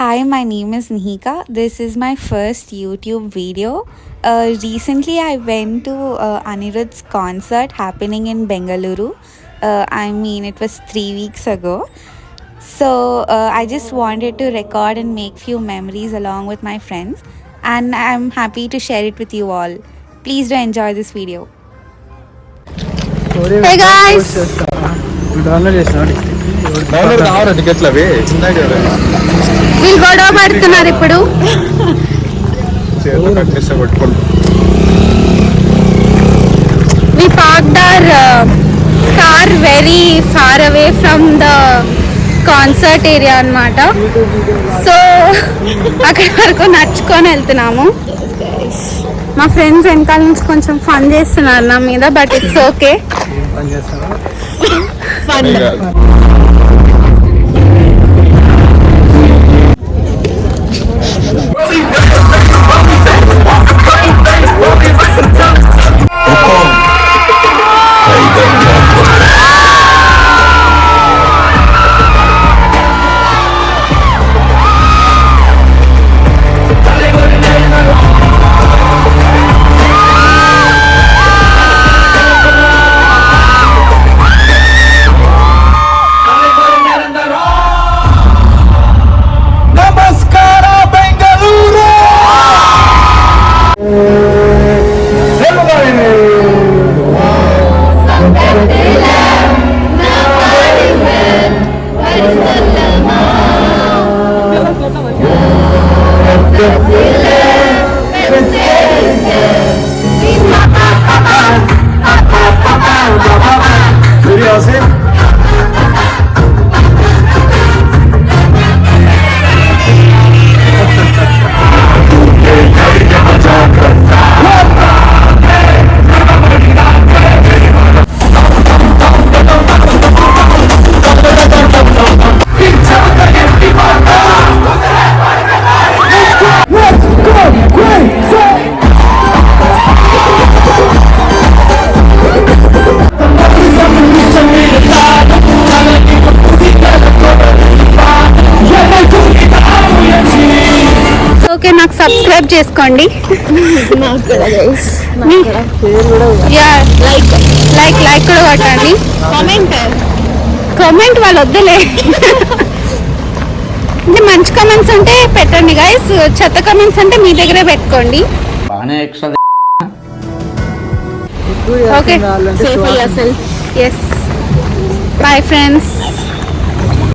Hi, my name is Nihika. This is my first YouTube video. Recently, I went to Anirudh's concert happening in Bengaluru. It was 3 weeks ago. So, I just wanted to record and make few memories along with my friends. And I'm happy to share it with you all. Please do enjoy this video. Hey guys! వీళ్ళు గొడవ పడుతున్నారు ఇప్పుడు. We parked our car very far away from the concert area అన్నమాట. So అక్కడి వరకు నడుచుకొని వెళ్తున్నాము. మా ఫ్రెండ్స్ వెనకాల నుంచి కొంచెం ఫన్ చేస్తున్నారు నా మీద, బట్ ఇట్స్ ఓకే. ఫన్ నాకు సబ్స్క్రైబ్ చేసుకోండి. లైక్ కూడా కొట్టండి. కామెంట్ వాళ్ళు వద్దులే, అంటే మంచి కామెంట్స్ అంటే పెట్టండి గైస్, చెత్త కామెంట్స్ అంటే మీ దగ్గరే పెట్టుకోండి. Okay, safe your self. yes, bye friends.